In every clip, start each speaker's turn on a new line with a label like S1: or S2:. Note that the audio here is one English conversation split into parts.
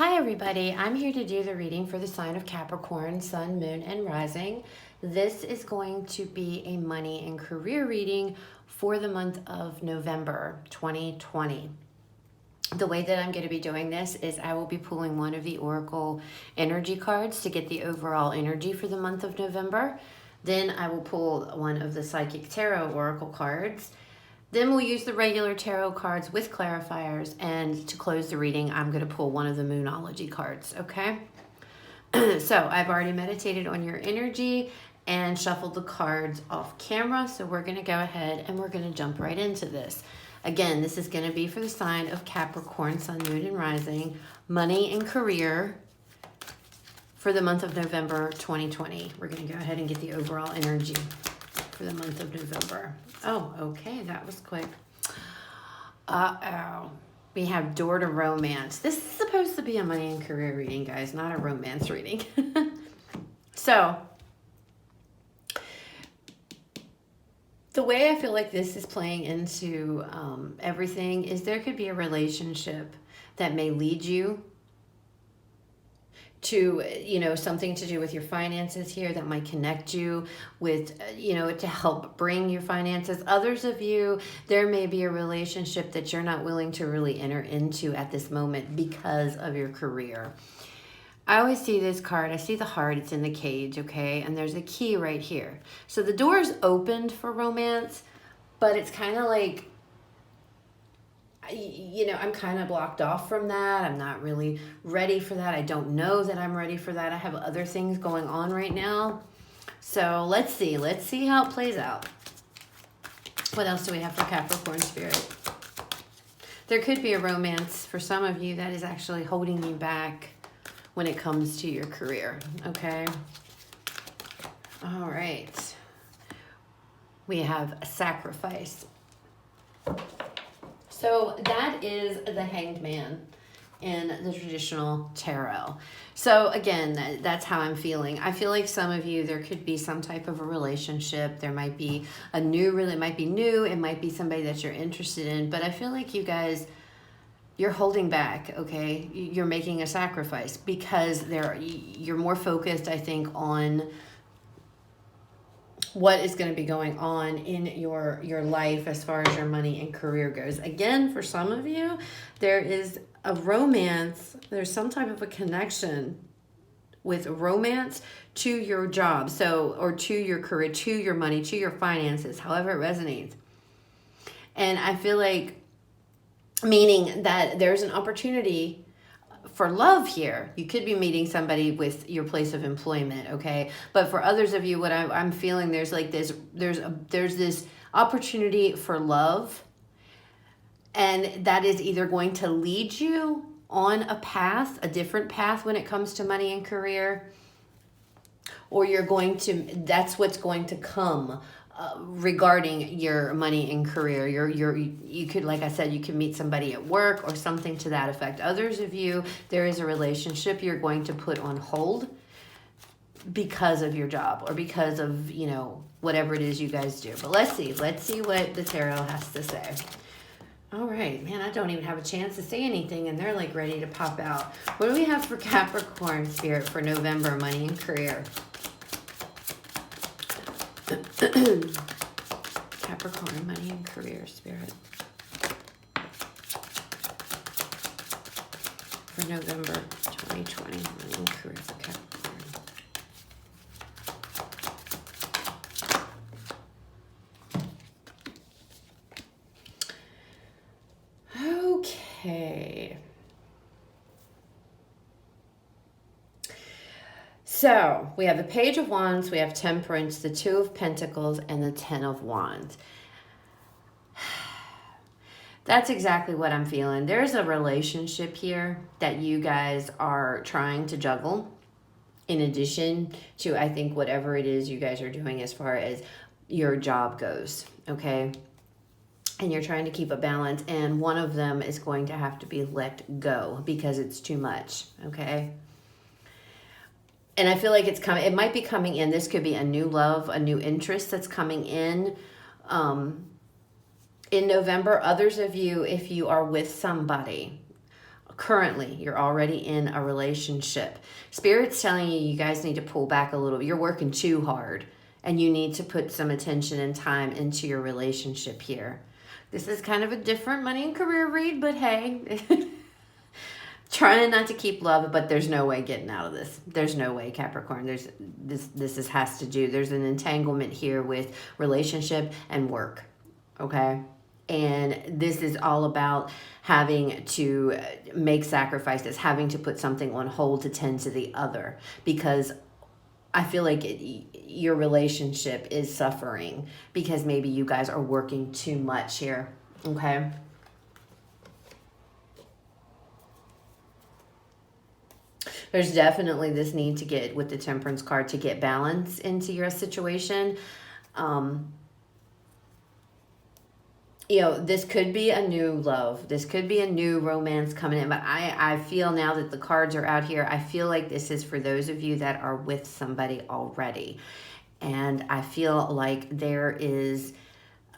S1: Hi everybody, I'm here to do the reading for the sign of Capricorn, Sun, Moon, and Rising. This is going to be a money and career reading for the month of November 2020. The way that I'm going to be doing this is I will be pulling one of the Oracle energy cards to get the overall energy for the month of November. Then I will pull one of the Psychic Tarot Oracle cards. Then we'll use the regular tarot cards with clarifiers, and to close the reading, I'm going to pull one of the Moonology cards, okay? So I've already meditated on your energy and shuffled the cards off camera, so we're going to go ahead and we're going to jump right into this. Again, this is going to be for the sign of Capricorn, Sun, Moon, and Rising, money and career for the month of November 2020. We're going to go ahead and get the overall energy for the month of November. Oh, okay, that was quick. Uh-oh. We have door to romance. This is supposed to be a money and career reading, guys, not a romance reading. So, the way I feel like this is playing into everything is there could be a relationship that may lead you to, something to do with your finances here that might connect you with, to help bring your finances. Others of you, there may be a relationship that you're not willing to really enter into at this moment because of your career. I always see this card. I see the heart. It's in the cage, okay? And there's a key right here. So the door is opened for romance, but it's kind of like, I'm kind of blocked off from that. I'm not really ready for that. I don't know that I'm ready for that. I have other things going on right now. So let's see. Let's see how it plays out. What else do we have for Capricorn spirit? There could be a romance for some of you that is actually holding you back when it comes to your career, okay? All right. We have a sacrifice. So that is the Hanged Man in the traditional tarot. So again, that's how I'm feeling. I feel like some of you, there could be some type of a relationship. There might be it might be new. It might be somebody that you're interested in. But I feel like you guys, you're holding back, okay? You're making a sacrifice because you're more focused, I think, on what is going to be going on in your life as far as your money and career goes. Again, for some of you, there is a romance. There's some type of a connection with romance to your job, or to your career, to your money, to your finances, however it resonates. And I feel like, meaning that there's an opportunity for love here. You could be meeting somebody with your place of employment, okay? But for others of you, what I'm feeling, there's this opportunity for love, and that is either going to lead you on a different path when it comes to money and career, or that's what's going to come regarding your money and career. You could, like I said, you could meet somebody at work or something to that effect. Others of you, there is a relationship you're going to put on hold because of your job or because of, whatever it is you guys do. But let's see what the tarot has to say. All right, man, I don't even have a chance to say anything and they're like ready to pop out. What do we have for Capricorn spirit for November, money and career? Capricorn, money and career spirit for November 2020, money and career for Capricorn. Okay. So we have the Page of Wands, we have Temperance, the Two of Pentacles, and the Ten of Wands. That's exactly what I'm feeling. There's a relationship here that you guys are trying to juggle in addition to, I think, whatever it is you guys are doing as far as your job goes, okay? And you're trying to keep a balance, and one of them is going to have to be let go because it's too much, okay? And I feel like it might be coming in. This could be a new love, a new interest that's coming in November. Others of you, if you are with somebody, currently you're already in a relationship. Spirit's telling you, you guys need to pull back a little. You're working too hard, and you need to put some attention and time into your relationship here. This is kind of a different money and career read, but hey, trying not to keep love, but there's no way getting out of this. There's no way, Capricorn. Has to do. There's an entanglement here with relationship and work, okay? And this is all about having to make sacrifices, having to put something on hold to tend to the other, because I feel like your relationship is suffering because maybe you guys are working too much here, okay? There's definitely this need to get, with the Temperance card, to get balance into your situation. This could be a new love. This could be a new romance coming in. But I feel now that the cards are out here, I feel like this is for those of you that are with somebody already. And I feel like there is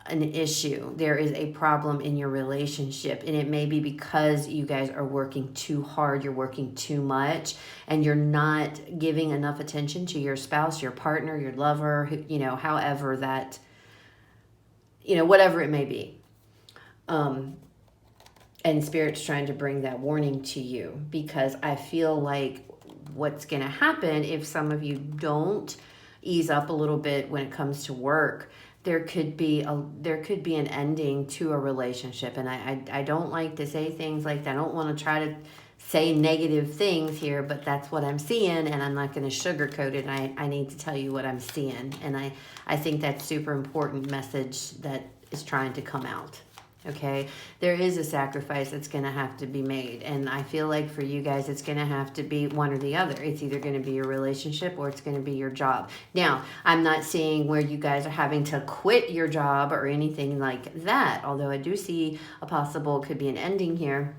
S1: an issue. There is a problem in your relationship. And it may be because you guys are working too hard. You're working too much. And you're not giving enough attention to your spouse, your partner, your lover, however that, whatever it may be. And Spirit's trying to bring that warning to you, because I feel like what's going to happen if some of you don't ease up a little bit when it comes to work, there could be an ending to a relationship. And I don't like to say things like that. I don't want to try to say negative things here, but that's what I'm seeing, and I'm not going to sugarcoat it. I need to tell you what I'm seeing. And I think that's super important message that is trying to come out. Okay, there is a sacrifice that's going to have to be made. And I feel like for you guys, it's going to have to be one or the other. It's either going to be your relationship or it's going to be your job. Now, I'm not seeing where you guys are having to quit your job or anything like that, although I do see a possible, could be an ending here.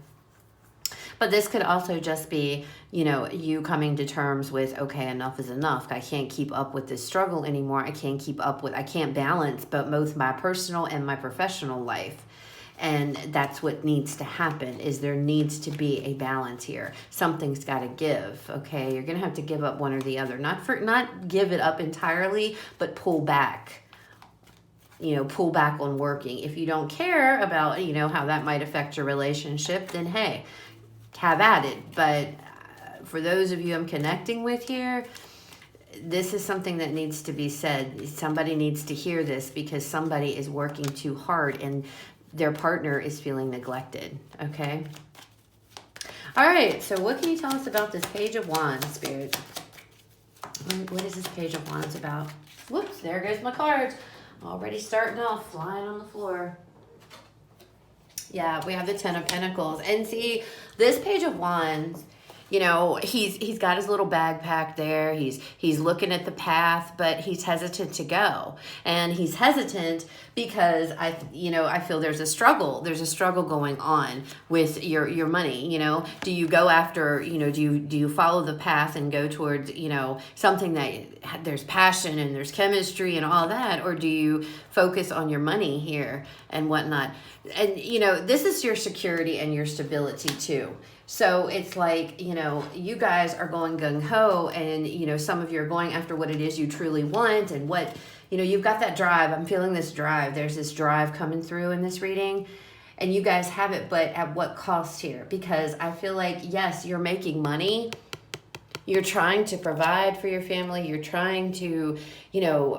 S1: But this could also just be, you coming to terms with, okay, enough is enough. I can't keep up with this struggle anymore. I can't balance both my personal and my professional life. And that's what needs to happen, is there needs to be a balance here. Something's got to give, okay? You're going to have to give up one or the other. Not give it up entirely, but pull back. Pull back on working. If you don't care about, how that might affect your relationship, then hey, have at it. But for those of you I'm connecting with here, this is something that needs to be said. Somebody needs to hear this, because somebody is working too hard and their partner is feeling neglected, okay? All right, so what can you tell us about this Page of Wands, Spirit? What is this Page of Wands about? Whoops, there goes my cards. Already starting off, flying on the floor. Yeah, we have the Ten of Pentacles. And see, this Page of Wands, he's got his little bag packed there. He's looking at the path, but he's hesitant to go. And he's hesitant because I feel there's a struggle. There's a struggle going on with your money. Do you go after, do you follow the path and go towards, something that there's passion and there's chemistry and all that, or do you focus on your money here and whatnot? And, this is your security and your stability too. So it's like, you guys are going gung-ho, and, some of you are going after what it is you truly want, and what, you've got that drive. I'm feeling this drive. There's this drive coming through in this reading, and you guys have it, but at what cost here? Because I feel like, yes, you're making money. You're trying to provide for your family. You're trying to,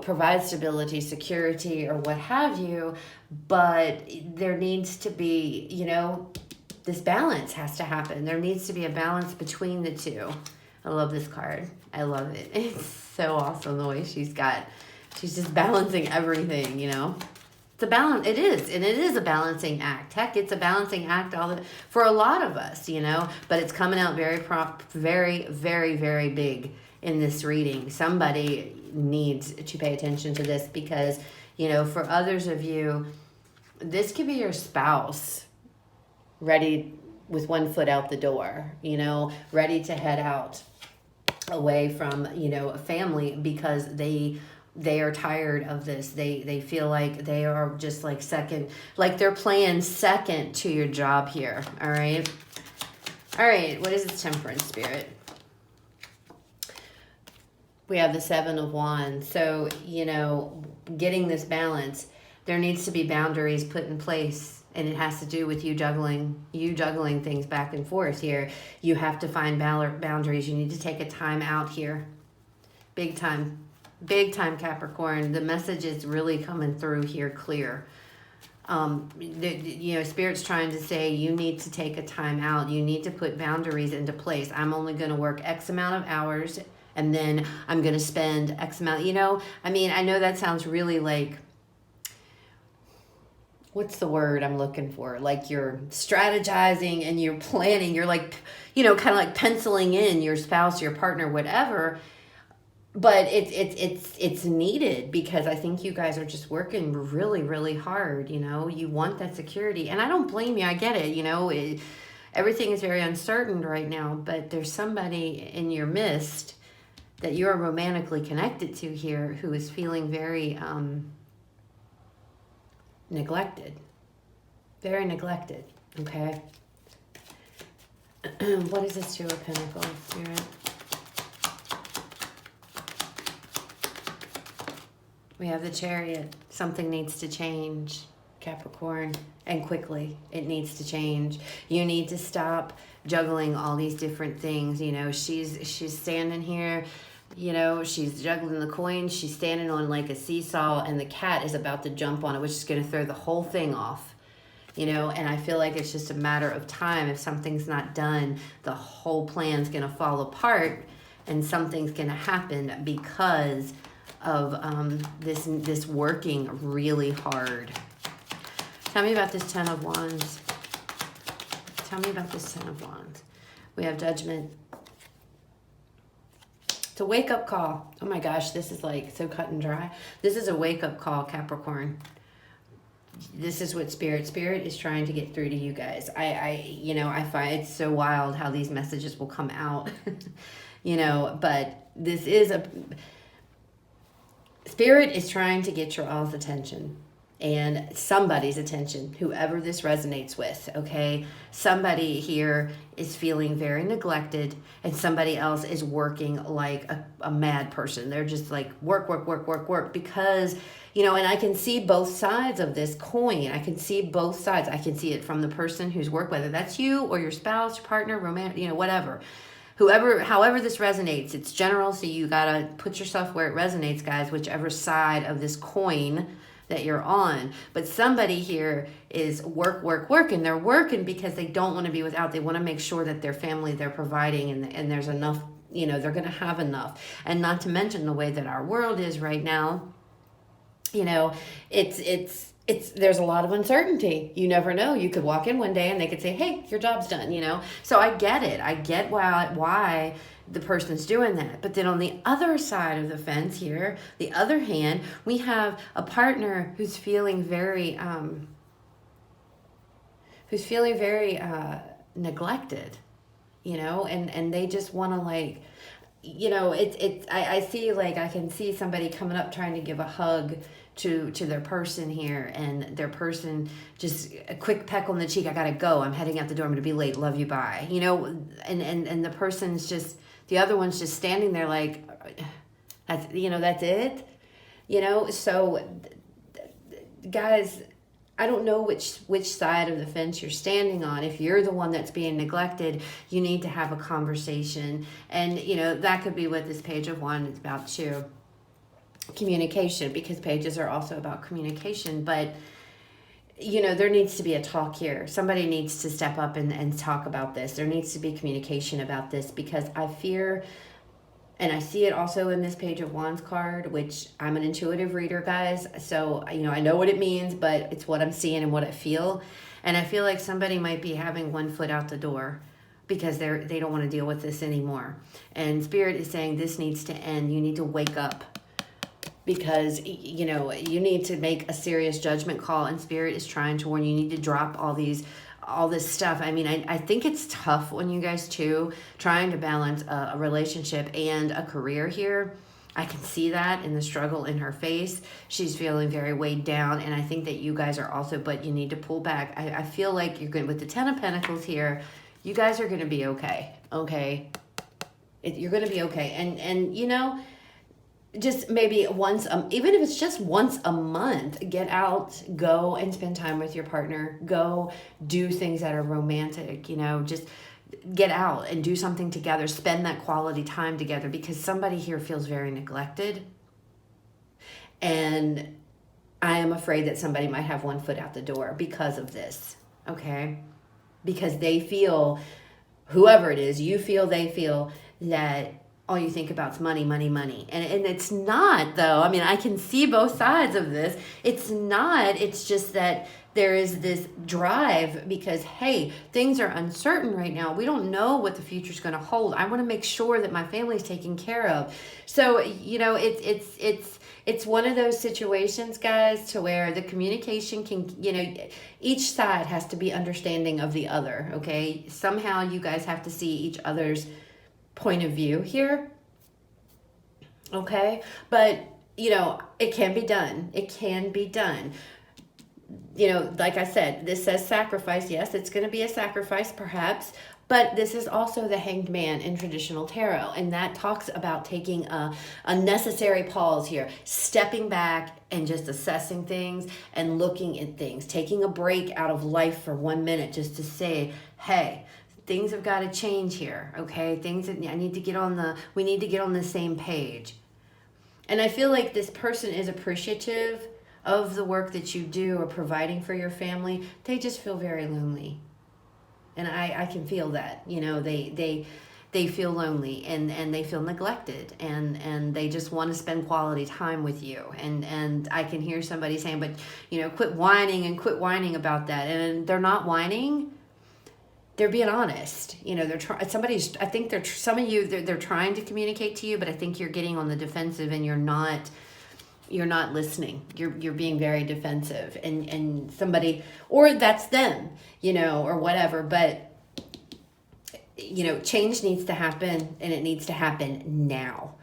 S1: provide stability, security, or what have you, but there needs to be, this balance has to happen. There needs to be a balance between the two. I love this card. I love it. It's so awesome the way she's just balancing everything, It's a balance. It is. And it is a balancing act. Heck, it's a balancing act for a lot of us, but it's coming out very, very, very big in this reading. Somebody needs to pay attention to this, because, for others of you, this could be your spouse ready with one foot out the door, ready to head out away from, a family, because they are tired of this. They feel like they are just like they're playing second to your job here. All right. All right, what is the Temperance Spirit? We have the Seven of Wands. So, you know, getting this balance, there needs to be boundaries put in place. And it has to do with you juggling things back and forth here. You have to find boundaries. You need to take a time out here. Big time. Big time, Capricorn. The message is really coming through here clear. You know, Spirit's trying to say you need to take a time out. You need to put boundaries into place. I'm only going to work X amount of hours, and then I'm going to spend X amount. You know, I mean, I know that sounds really like, what's the word I'm looking for? Like you're strategizing and you're planning. You're like, you know, kind of like penciling in your spouse, your partner, whatever. But it's needed, because I think you guys are just working really, really hard. You know, you want that security, and I don't blame you. I get it. You know, everything is very uncertain right now, but there's somebody in your midst that you're romantically connected to here who is feeling very neglected, very neglected. Okay. What is this Two of Pentacles, Spirit? We have the Chariot. Something needs to change, Capricorn, and quickly. It needs to change. You need to stop juggling all these different things. You know, she's standing here, you know, she's juggling the coins. She's standing on like a seesaw, and the cat is about to jump on it, which is going to throw the whole thing off. You know, and I feel like it's just a matter of time. If something's not done, the whole plan's going to fall apart, and something's going to happen because of this working really hard. Tell me about this Ten of Wands. Tell me about this Ten of Wands. We have Judgment. It's a wake-up call. Oh my gosh, this is like so cut and dry. This is a wake-up call, Capricorn. This is what Spirit is trying to get through to you guys. You know, I find it's so wild how these messages will come out. You know, but this is Spirit is trying to get your all's attention, and somebody's attention, whoever this resonates with, okay? Somebody here is feeling very neglected, and somebody else is working like a mad person. They're just like work, because, you know, and I can see both sides of this coin. I can see both sides. I can see it from the person who's worked, whether that's you or your spouse, your partner, romantic, you know, whatever. However this resonates, it's general, so you gotta put yourself where it resonates, guys, whichever side of this coin that you're on. But somebody here is work, and they're working because they don't want to be without. They want to make sure that their family, they're providing, and there's enough, you know, they're going to have enough. And not to mention the way that our world is right now, you know, there's a lot of uncertainty. You never know. You could walk in one day and they could say, hey, your job's done, you know? So I get it. I get why the person's doing that. But then on the other side of the fence here, the other hand, we have a partner who's feeling very neglected, you know, and they just want to, like, you know, I see, like, I can see somebody coming up trying to give a hug to their person here, and their person just a quick peck on the cheek. I gotta go. I'm heading out the door. I'm gonna be late. Love you. Bye. You know, and the person's just, the other one's just standing there like, that's, you know, that's it. You know, so guys, I don't know which side of the fence you're standing on. If you're the one that's being neglected, you need to have a conversation. And, you know, that could be what this Page of Wands is about too. Communication, because pages are also about communication. But, you know, there needs to be a talk here. Somebody needs to step up and talk about this. There needs to be communication about this, because I fear, and I see it also in this Page of Wands card, which I'm an intuitive reader, guys. So, you know, I know what it means, but it's what I'm seeing and what I feel. And I feel like somebody might be having one foot out the door because they don't want to deal with this anymore. And Spirit is saying this needs to end. You need to wake up, because, you know, you need to make a serious judgment call, and Spirit is trying to warn you. You need to drop all this stuff. I mean, I think it's tough on you guys too, trying to balance a relationship and a career here. I can see that in the struggle in her face. She's feeling very weighed down, and I think that you guys are also, but you need to pull back. I feel like you're good with the Ten of Pentacles here. You guys are going to be okay. Okay. You're going to be okay. And you know, just maybe once, even if it's just once a month, get out, go and spend time with your partner. Go do things that are romantic, you know, just get out and do something together. Spend that quality time together, because somebody here feels very neglected. And I am afraid that somebody might have one foot out the door because of this, okay? Because they feel, whoever it is, you feel, they feel that all you think about is money, money, money. And it's not, though. I mean, I can see both sides of this. It's not. It's just that there is this drive because, hey, things are uncertain right now. We don't know what the future's going to hold. I want to make sure that my family's taken care of. So, you know, it's one of those situations, guys, to where the communication can, you know, each side has to be understanding of the other, okay? Somehow you guys have to see each other's point of view here, okay? But, you know, it can be done. It can be done. You know, like I said, this says sacrifice. Yes, it's going to be a sacrifice, perhaps. But this is also the Hanged Man in traditional tarot. And that talks about taking a necessary pause here. Stepping back and just assessing things and looking at things. Taking a break out of life for 1 minute just to say, hey, things have got to change here, okay? Things that we need to get on the same page. And I feel like this person is appreciative of the work that you do or providing for your family. They just feel very lonely. And I can feel that, you know, they feel lonely and they feel neglected and they just want to spend quality time with you. And I can hear somebody saying, but, you know, quit whining about that. And they're not whining. They're being honest. You know, they're some of you, they're trying to communicate to you, but I think you're getting on the defensive and you're not listening. You're being very defensive and somebody, or that's them, you know, or whatever. But, you know, change needs to happen and it needs to happen now,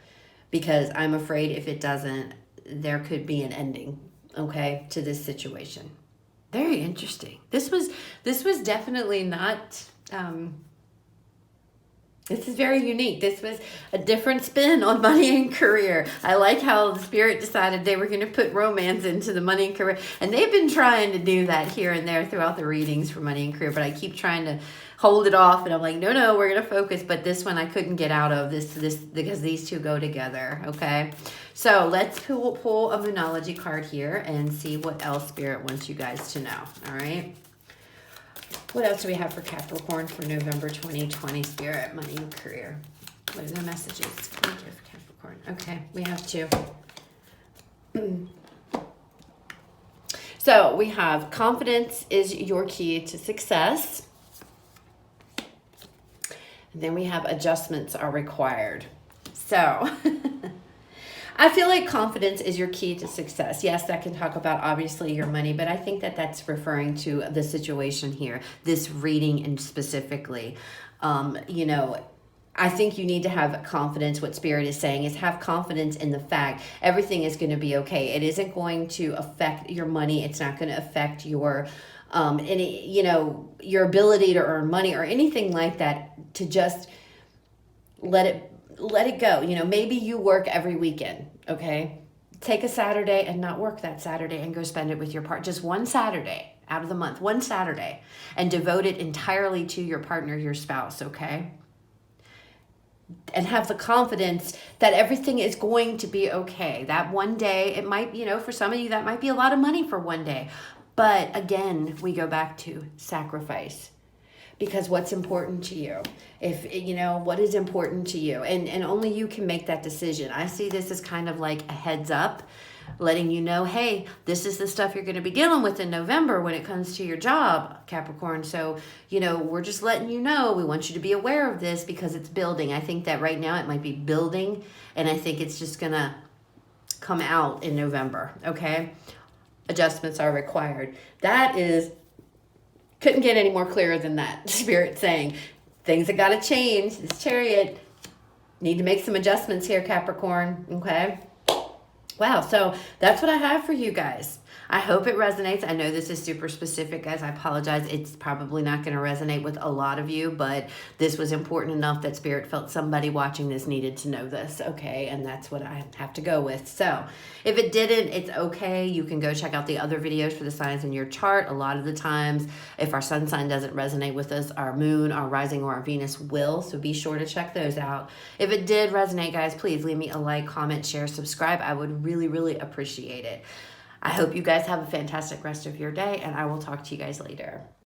S1: because I'm afraid if it doesn't, there could be an ending, okay, to this situation. Very interesting. This was definitely not, this is very unique. This was a different spin on money and career. I like how the Spirit decided they were going to put romance into the money and career. And they've been trying to do that here and there throughout the readings for money and career, but I keep trying to hold it off. And I'm like, no, we're going to focus. But this one I couldn't get out of this because these two go together. Okay. So let's pull a Moonology card here and see what else Spirit wants you guys to know. All right. What else do we have for Capricorn for November 2020, Spirit, money, and career? What are the messages? Can we give Capricorn? Okay, we have two. So we have confidence is your key to success. And then we have adjustments are required. So I feel like confidence is your key to success. Yes, that can talk about obviously your money, but I think that that's referring to the situation here, this reading and specifically. You know, I think you need to have confidence. What Spirit is saying is have confidence in the fact everything is going to be okay. It isn't going to affect your money. It's not going to affect your any, you know, your ability to earn money or anything like that. To just let it go. You know, maybe you work every weekend, okay? Take a Saturday and not work that Saturday and go spend it with your partner. Just one Saturday out of the month, one Saturday, and devote it entirely to your partner, your spouse, okay? And have the confidence that everything is going to be okay. That one day, it might, you know, for some of you, that might be a lot of money for one day. But again, we go back to sacrifice. Because what's important to you, if you know what is important to you, and only you can make that decision. I see this as kind of like a heads up, letting you know, hey, this is the stuff you're going to be dealing with in November when it comes to your job, Capricorn. So, you know, we're just letting you know, we want you to be aware of this because it's building. I think that right now it might be building, and I think it's just going to come out in November, okay? Adjustments are required. That is, couldn't get any more clearer than that. Spirit saying, things have got to change. This Chariot, need to make some adjustments here, Capricorn, okay? Wow, so that's what I have for you guys. I hope it resonates. I know this is super specific, guys. I apologize. It's probably not going to resonate with a lot of you, but this was important enough that Spirit felt somebody watching this needed to know this, okay? And that's what I have to go with. So if it didn't, it's okay. You can go check out the other videos for the signs in your chart. A lot of the times, if our sun sign doesn't resonate with us, our moon, our rising, or our Venus will. So be sure to check those out. If it did resonate, guys, please leave me a like, comment, share, subscribe. I would really, really appreciate it. I hope you guys have a fantastic rest of your day, and I will talk to you guys later.